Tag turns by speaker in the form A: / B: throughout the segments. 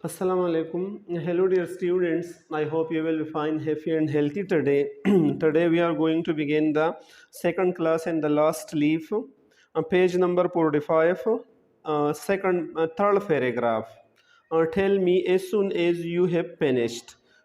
A: Assalamu alaikum. Hello, dear students. I hope you will be fine, happy, and healthy today. Today, we are going to begin the second class and the last leaf, page number 45, third paragraph. Tell me as soon as you have finished.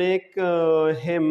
A: make him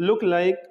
A: look like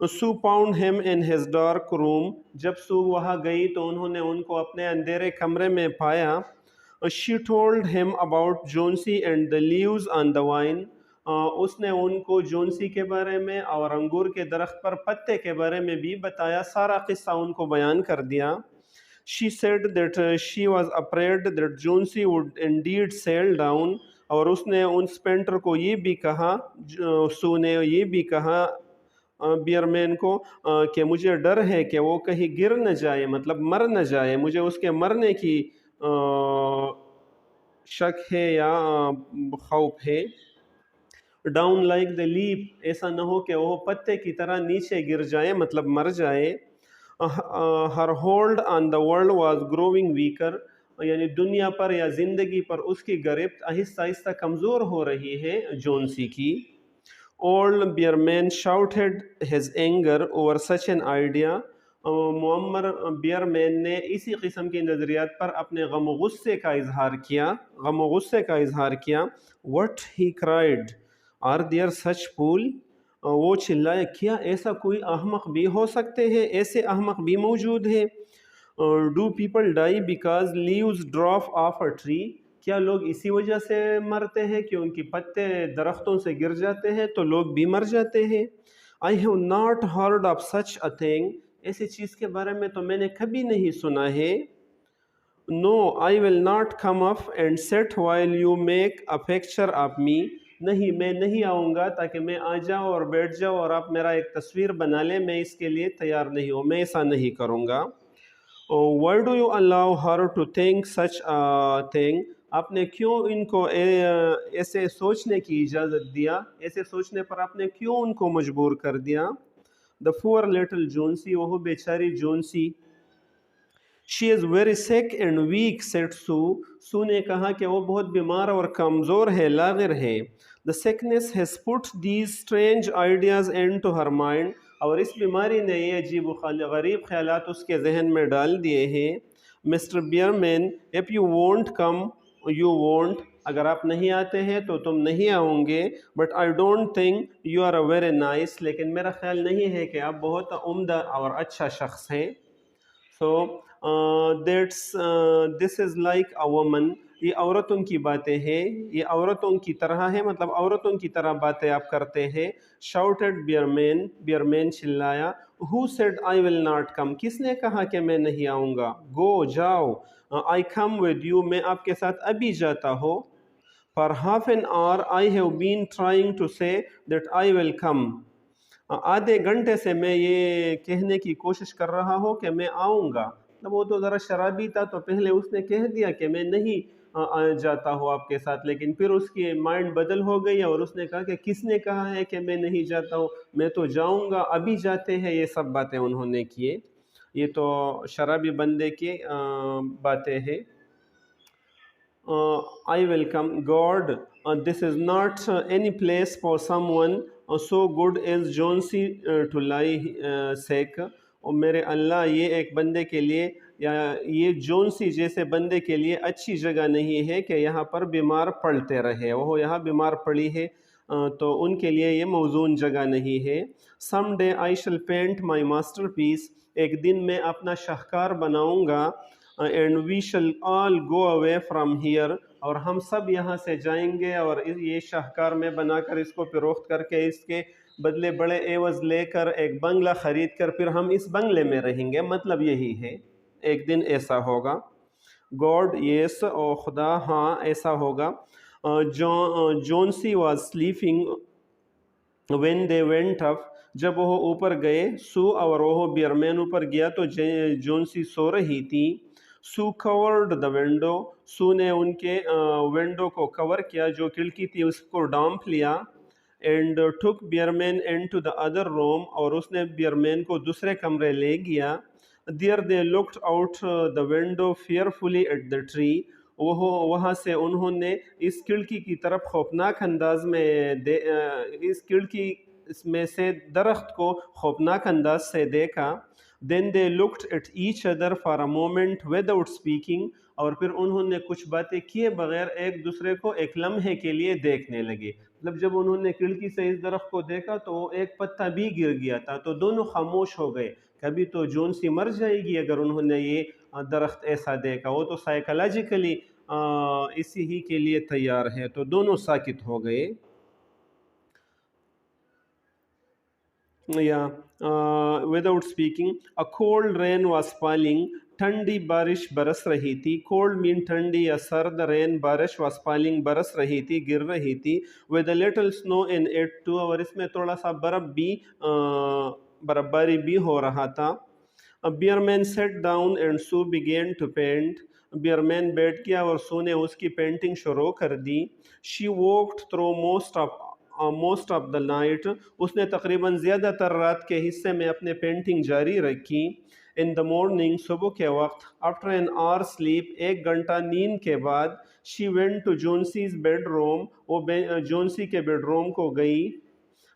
A: Sue found him in his dark room, جب Sue وہاں گئی تو انہوں نے ان کو اپنے اندھیرے کمرے میں پایا. She told him about Johnsy and the leaves on the vine, اس نے ان کو جونسی کے بارے میں اور انگور کے درخت پر پتے کے بارے میں بھی بتایا، سارا قصہ ان کو بیان کر دیا. She said that she was afraid that Jonesy would indeed sail down، اور اس نے ان سپینٹر کو یہ بھی کہا، سو نے یہ بھی کہا بیئرمین کو کہ مجھے ڈر ہے کہ وہ کہیں گر نہ جائے، مطلب مر نہ جائے، مجھے اس کے مرنے کی شک ہے یا خوف ہے. ڈاؤن لائک دا لیپ، ایسا نہ ہو کہ وہ پتے کی طرح نیچے گر جائے، مطلب مر جائے. Her hold on the world was growing weaker, یعنی دنیا پر یا زندگی پر اس کی گرفت آہستہ آہستہ کمزور ہو رہی ہے جونسی کی. Old Behrman shouted his anger over such an idea, معمر بیئرمین نے اسی قسم کے نظریات پر اپنے غم و غصے کا اظہار کیا. What he cried, are there such fool, وہ چلائے کیا ایسا کوئی احمق بھی ہو سکتے ہیں، ایسے احمق بھی موجود ہیں. Do people die because leaves drop off a tree, کیا لوگ اسی وجہ سے مرتے ہیں کہ ان کی پتے درختوں سے گر جاتے ہیں تو لوگ بھی مر جاتے ہیں. I have not heard of such a thing, ایسی چیز کے بارے میں تو میں نے کبھی نہیں سنا ہے. No I will not come if and sit while you make a picture of me, نہیں میں نہیں آؤں گا تاکہ میں آ جاؤں اور بیٹھ جاؤں اور آپ میرا ایک تصویر بنا لیں، میں اس کے لیے تیار نہیں ہوں، میں ایسا نہیں کروں گا. Why do you allow her to think such thing, آپ نے کیوں ان کو ایسے سوچنے کی اجازت دیا، ایسے سوچنے پر آپ نے کیوں ان کو مجبور کر دیا. دا پور لٹل جونسی، وہ بیچاری Johnsy. She is very sick and weak said Sue نے کہا کہ وہ بہت بیمار اور کمزور ہے، لاغر ہے. The sickness has put these strange ideas into her mind, اور اس بیماری نے یہ عجیب و غریب خیالات اس کے ذہن میں ڈال دیے ہیں. Mister Behrman if you won't come you won't, اگر آپ نہیں آتے ہیں تو تم نہیں آؤں گے. But I don't think you are a very nice, لیکن میرا خیال نہیں ہے کہ آپ بہت عمدہ اور اچھا شخص ہیں. سو دس از لائک اے وومن، یہ عورتوں کی باتیں ہیں، یہ عورتوں کی طرح ہے، مطلب عورتوں کی طرح باتیں آپ کرتے ہیں. شاؤٹڈ بیئرمین چلایا. Who said I will not کم، کس نے کہا کہ میں نہیں آؤں گا. گو جاؤ. آئی کم ود یو، میں آپ کے ساتھ ابھی جاتا ہوں. For half an hour I have been trying to say that I will come, آدھے گھنٹے سے میں یہ کہنے کی کوشش کر رہا ہوں کہ میں آؤں گا. وہ تو ذرا شرابی تھا تو پہلے اس نے کہہ دیا کہ میں نہیں جاتا ہوں آپ کے ساتھ، لیکن پھر اس کی مائنڈ بدل ہو گئی اور اس نے کہا کہ کس نے کہا ہے کہ میں نہیں جاتا ہوں، میں تو جاؤں گا، ابھی جاتے ہیں. یہ سب باتیں انہوں نے کیے، یہ تو شرابی بندے کی باتیں ہیں. I will come. God, this is not any place for someone so good as Johnsy to lie sick. اور میرے اللہ، یہ ایک بندے کے لیے یا یہ جونسی جیسے بندے کے لیے اچھی جگہ نہیں ہے کہ یہاں پر بیمار پڑتے رہے. وہ یہاں بیمار پڑی ہے تو ان کے لیے یہ موزون جگہ نہیں ہے. سم ڈے آئی شل پینٹ مائی ماسٹر پیس، ایک دن میں اپنا شاہکار بناؤں گا. اینڈ وی شل آل گو اوے فرام ہیئر، اور ہم سب یہاں سے جائیں گے اور یہ شاہکار میں بنا کر اس کو فروخت کر کے اس کے بدلے بڑے عوض لے کر ایک بنگلہ خرید کر پھر ہم اس بنگلے میں رہیں گے. مطلب یہی ہے ایک دن ایسا ہوگا. گاڈ یس، او خدا ہاں ایسا ہوگا. Johnsy was sleeping when they went up, جب وہ اوپر گئے. سو اور وہ بیئرمین اوپر گیا تو جونسی سو رہی تھی. سو کورڈ دا ونڈو، سو نے ان کے ونڈو کو کور کیا، جو کھڑکی تھی اس کو ڈھانپ لیا. And took Behrman into the other room, اور اس نے بیئرمین کو دوسرے کمرے لے گیا. There they looked out the window fearfully at the tree, وہاں سے انہوں نے اس کھڑکی کی طرف خوفناک انداز میں اس کھڑکی میں سے درخت کو خوفناک انداز سے دیکھا. Then they looked at each other for a moment without speaking, اور پھر انہوں نے کچھ باتیں کیے بغیر ایک دوسرے کو ایک لمحے کے لیے دیکھنے لگے. مطلب جب انہوں نے کھڑکی سے اس درخت کو دیکھا تو ایک پتا بھی گر گیا تھا، تو دونوں خاموش ہو گئے. کبھی تو جون سی مر جائے گی اگر انہوں نے یہ درخت ایسا دیکھا، وہ تو سائیکلوجیکلی اسی ہی کے لیے تیار ہے، تو دونوں ساکت ہو گئے. Without speaking. A cold rain was falling. ٹھنڈی بارش برس رہی تھی. کولڈ مین ٹھنڈی یا سرد. رین بارش. was falling برس رہی تھی، گر رہی تھی. with a little snow in it too. اور اس میں تھوڑا سا برف باری بھی ہو رہا تھا. بیئرمین sat down and Sue began to paint. بیئرمین بیٹھ گیا اور سو نے اس کی پینٹنگ شروع کر دی. she walked through most of the night. اس نے تقریباً زیادہ تر رات کے حصے میں اپنے پینٹنگ جاری رکھی. in the morning. صبح کے وقت. after an hour sleep. 1 گھنٹہ نیند کے بعد. she went to Jonesy's bedroom. وہ جونسی کے بیڈ روم کو گئی.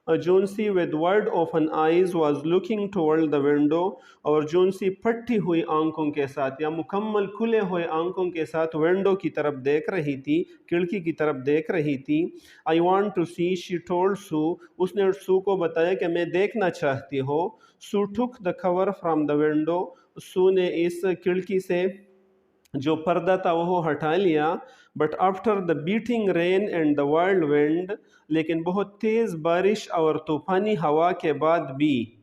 A: Jonesy with wide open eyes was looking toward the window. اور جونسی پھٹی ہوئی آنکھوں کے ساتھ یا مکمل کھلے ہوئے آنکھوں کے ساتھ ونڈو کی طرف دیکھ رہی تھی، کھڑکی کی طرف دیکھ رہی تھی. I want to see, she told Sue. اس نے سو کو بتایا کہ میں دیکھنا چاہتی ہوں. Sue took the cover from the window. سو نے اس کھڑکی سے جو پردہ تھا وہ ہٹا لیا. But after the beating rain and the wild wind. لیکن بہت تیز بارش اور طوفانی ہوا کے بعد بھی.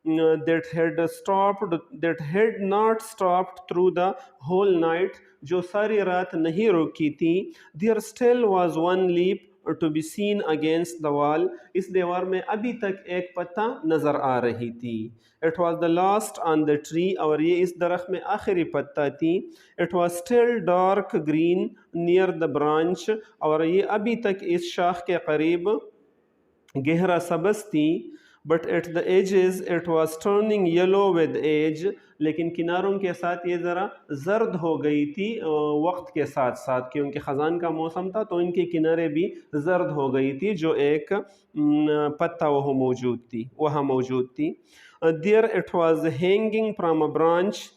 A: that had not stopped through the whole night. جو ساری رات نہیں رکی تھی. there still was one leaf to be seen against the wall. اس دیوار میں ابھی تک ایک پتا نظر آ رہی تھی. it was the last on the tree. اور یہ اس درخت میں آخری پتا تھی. it was still dark green near the branch. اور یہ ابھی تک اس شاخ کے قریب گہرا سبز تھی. but at the edges it was turning yellow with age. لیکن کناروں کے ساتھ یہ ذرا زرد ہو گئی تھی وقت کے ساتھ ساتھ، کیونکہ خزان کا موسم تھا تو ان کے کنارے بھی زرد ہو گئی تھی جو ایک پتا وہاں موجود تھی. there it was hanging from a branch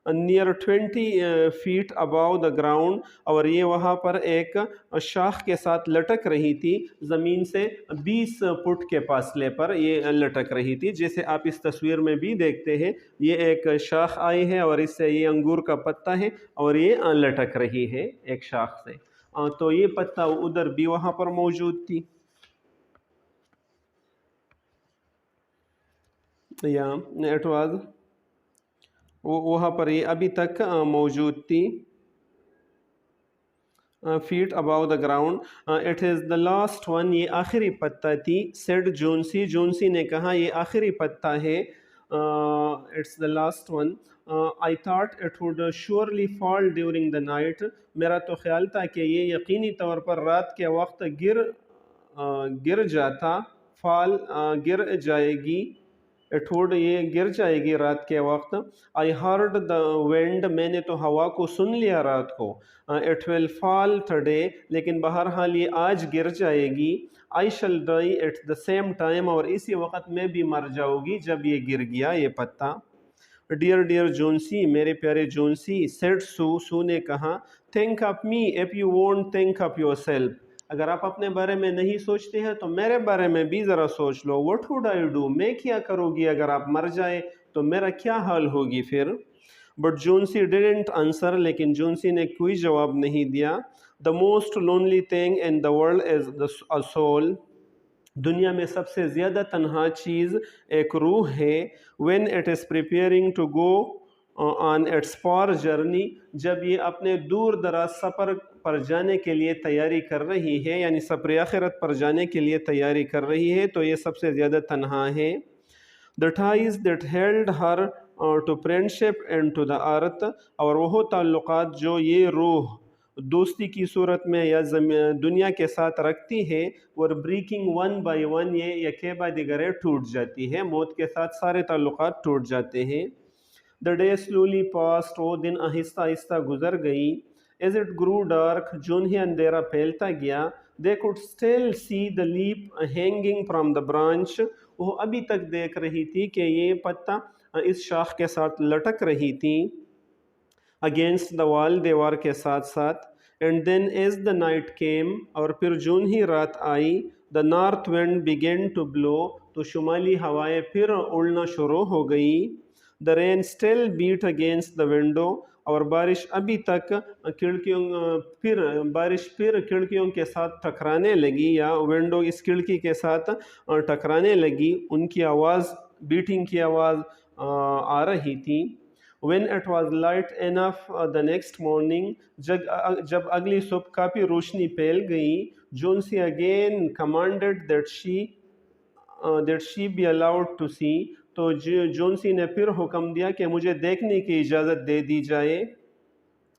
A: near 20 feet above the ground. اور یہ وہاں پر ایک شاخ کے ساتھ لٹک رہی تھی، زمین سے 20 فٹ کے فاصلے پر یہ لٹک رہی تھی. جیسے آپ اس تصویر میں بھی دیکھتے ہیں یہ ایک شاخ آئی ہے اور اس سے یہ انگور کا پتا ہے اور یہ لٹک رہی ہے ایک شاخ سے. تو یہ پتا ادھر بھی وہاں پر موجود تھی. it was وہاں پر یہ ابھی تک موجود تھی. feet above the ground. it is the last one. یہ آخری پتا تھی. said Jonesy. جونسی نے کہا یہ آخری پتا ہے. it's the last one. I thought it would surely fall during the night. میرا تو خیال تھا کہ یہ یقینی طور پر رات کے وقت گر جاتا. fall گر جائے گی. it would یہ گر جائے گی رات کے وقت. I heard the wind. میں نے تو ہوا کو سن لیا رات کو. it will fall today. لیکن بہرحال یہ آج گر جائے گی. I shall die at the same time. اور اسی وقت میں بھی مر جاؤں گی جب یہ گر گیا یہ پتا. dear Jonesy. میرے پیارے جونسی. said Sue. سو نے کہا think of me if you won't think of yourself. اگر آپ اپنے بارے میں نہیں سوچتے ہیں تو میرے بارے میں بھی ذرا سوچ لو. what would I do. میں کیا کروں گی اگر آپ مر جائے تو میرا کیا حال ہوگی پھر. but Jonesy didn't answer. لیکن جونسی نے کوئی جواب نہیں دیا. the most lonely thing in the world is a soul. دنیا میں سب سے زیادہ تنہا چیز ایک روح ہے. when it is preparing to go on its far journey. جب یہ اپنے دور دراز سفر پر جانے کے لیے تیاری کر رہی ہے، یعنی سفر آخرت پر جانے کے لیے تیاری کر رہی ہے تو یہ سب سے زیادہ تنہا ہے. the ties that held her to friendship and to the earth. اور وہ تعلقات جو یہ روح دوستی کی صورت میں یا دنیا کے ساتھ رکھتی ہے، اور بریکنگ ون بائی ون یہ یکے بعد دیگرے ٹوٹ جاتی ہے. موت کے ساتھ سارے تعلقات ٹوٹ جاتے ہیں. the day slowly passed. وہ دن آہستہ آہستہ گزر گئی. as it grew dark. جون ہی اندھیرا پھیلتا گیا. they could still see the leaf hanging from the branch. وہ ابھی تک دیکھ رہی تھی کہ یہ پتا اس شاخ کے ساتھ لٹک رہی تھی. against the wall. دیوار کے ساتھ ساتھ. and then as the night came. اور پھر جون ہی رات آئی. The north wind began to blow, تو شمالی ہوائیں پھر اڑنا شروع ہو گئی. The rain still beat against the window, اور بارش ابھی تک بارش پھر کھڑکیوں کے ساتھ ٹکرانے لگی، یا ونڈو اس کھڑکی کے ساتھ ٹکرانے لگی. ان کی آواز، بیٹنگ کی آواز آ رہی تھی. When it was light enough the next morning، جب اگلی صبح کافی روشنی پھیل گئی، جونسی again commanded that she be allowed to see، تو جونسی نے پھر حکم دیا کہ مجھے دیکھنے کی اجازت دے دی جائے،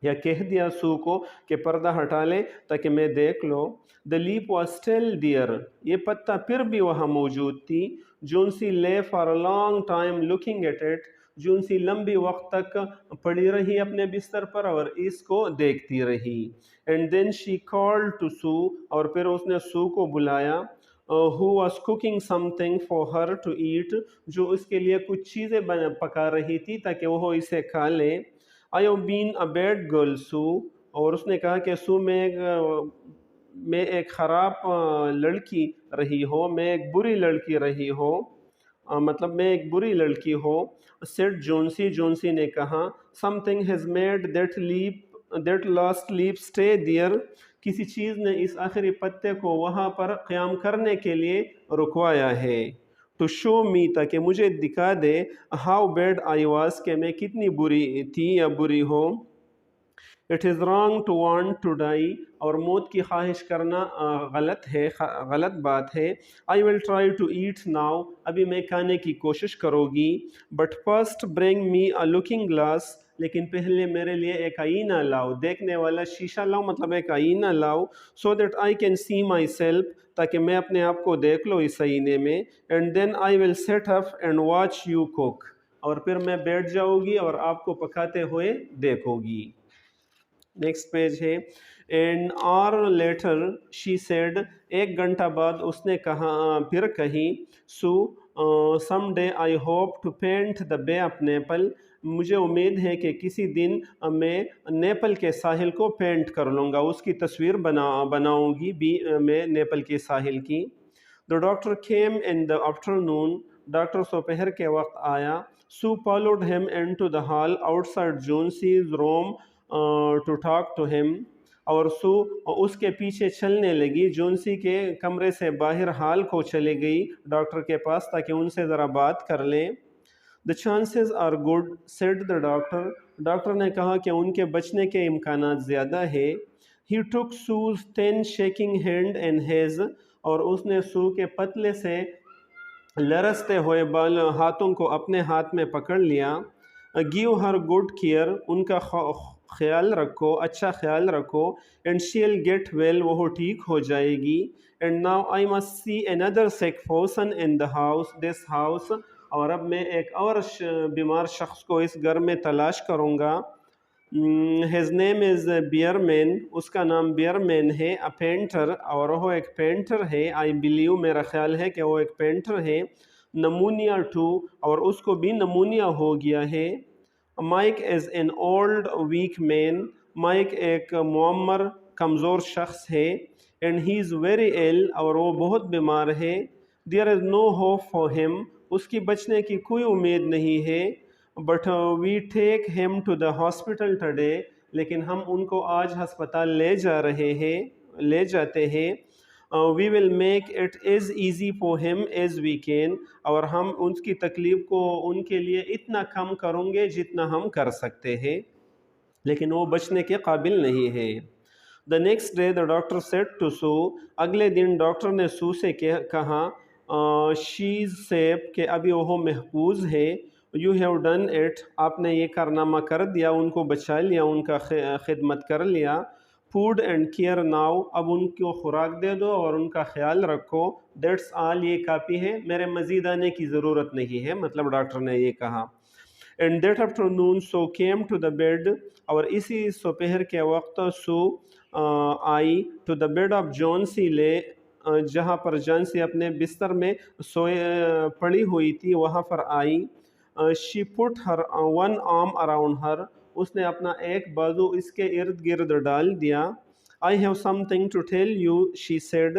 A: یا کہہ دیا سو کو کہ پردہ ہٹا لے تاکہ میں دیکھ لو. The leaf was still there، یہ پتا پھر بھی وہاں موجود تھی. جونسی lay for a long time looking at it، جونسی لمبی وقت تک پڑی رہی اپنے بستر پر اور اس کو دیکھتی رہی. And then she called to Sue، اور پھر اس نے سو کو بلایا، who was cooking something for her to eat، جو اس کے لیے کچھ چیزیں پکا رہی تھی تاکہ وہ اسے کھا لے. I have been a bad girl Sue، اور اس نے کہا کہ سو میں ایک خراب لڑکی رہی ہو، میں ایک بری لڑکی رہی ہو، مطلب میں ایک بری لڑکی ہو. said جونسی نے کہا something has made that last leaf stay there، کسی چیز نے اس آخری پتے کو وہاں پر قیام کرنے کے لیے رکوایا ہے. to show me، تاکہ مجھے دکھا دے how bad I was، کہ میں کتنی بری تھی یا بری ہو. It is wrong to want to die، اور موت کی خواہش کرنا غلط بات ہے. I will try to eat now، ابھی میں کھانے کی کوشش کروں گی. But first bring me a looking glass، لیکن پہلے میرے لیے ایک آئینہ لاؤ، دیکھنے والا شیشہ لاؤ، مطلب ایک آئینہ لاؤ. So that I can see myself، تاکہ میں اپنے آپ کو دیکھ لوں اس آئینے میں. And then I will sit up and watch you cook، اور پھر میں بیٹھ جاؤں گی اور آپ کو پکاتے ہوئے دیکھوں گی. نیکسٹ پیج ہے. an hour later she said، ایک گھنٹہ بعد اس نے پھر کہی، سو some day I hope to paint the bay of Naples، مجھے امید ہے کہ کسی دن میں نیپل کے ساحل کو پینٹ کر لوں گا، اس کی تصویر بناؤں گی میں نیپل کے ساحل کی. The doctor came in the afternoon، doctor دوپہر کے وقت آیا. Sue followed him into the hall outside Jonesy's room to talk to him، اور سو اس کے پیچھے چلنے لگی، جونسی کے کمرے سے باہر ہال کو چلے گئی ڈاکٹر کے پاس تاکہ ان سے ذرا بات کر لیں. The chances are good said the doctor، doctor نے کہا کہ ان کے بچنے کے امکانات زیادہ ہے. He took Sue's thin shaking hand in his، اور اس نے سو کے پتلے سے لرزتے ہوئے ہاتھوں کو اپنے ہاتھ میں پکڑ لیا. Give her good care، ان کا خیال رکھو، اچھا خیال رکھو. And she'll get well، وہ ٹھیک ہو جائے گی. And now I must see another sick person in this house، اور اب میں ایک اور بیمار شخص کو اس گھر میں تلاش کروں گا. His name is Bierman، اس کا نام بیئرمین ہے. A painter، اور وہ ایک پینٹر ہے. I believe، میرا خیال ہے کہ وہ ایک پینٹر ہے. Pneumonia too، اور اس کو بھی نمونیا ہو گیا ہے. Mike is an old weak man، mic ایک معمر کمزور شخص ہے. And he is very ill، اور وہ بہت بیمار ہے. There is no hope for him، اس کی بچنے کی کوئی امید نہیں ہے. But we take him to the hospital today، لیکن ہم ان کو آج ہسپتال لے جاتے ہیں. We will make it as easy for him as we can، اور ہم ان کی تکلیف کو ان کے لیے اتنا کم کریں گے جتنا ہم کر سکتے ہیں، لیکن وہ بچنے کے قابل نہیں ہے. The next day the doctor said to Sue، اگلے دن ڈاکٹر نے سو سے کہا، she is safe، کہ ابھی وہ محفوظ ہے. You have done it، آپ نے یہ کارنامہ کر دیا، ان کو بچا لیا، ان کا خدمت کر لیا. Food and care now، اب ان کو خوراک دے دو اور ان کا خیال رکھو. That's all، یہ کافی ہے، میرے مزید آنے کی ضرورت نہیں ہے، مطلب ڈاکٹر نے یہ کہا. And that afternoon Sue came to the bed، اور اسی دوپہر کے وقت سو آئی to the bed of Jonesy لے، جہاں پر جانسی اپنے بستر میں پڑی ہوئی تھی وہاں پر آئی. She put her one arm around her، اس نے اپنا ایک بازو اس کے ارد گرد ڈال دیا. I have something to tell you, she said.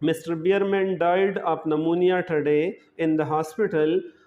A: Mr. Bierman died of pneumonia today in the hospital.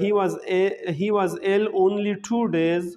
A: he was ill only 2 days.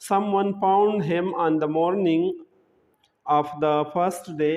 A: Someone found him on the morning of the first day.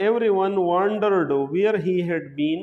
A: everyone wondered where he had been.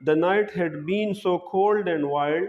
A: the night had been so cold and wild.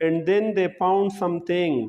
A: and then they found something.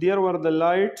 A: there were the light.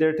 A: that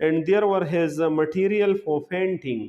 A: and there were his material for painting.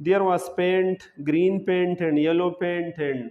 A: there was paint, green paint and yellow paint. and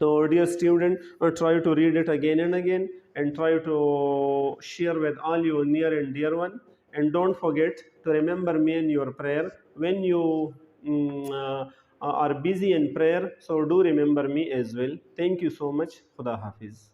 A: So dear student, try to read it again and again and try to share with all your near and dear one, and don't forget to remember me in your prayer when you are busy in prayer. So do remember me as well. Thank you so much. Khuda Hafiz.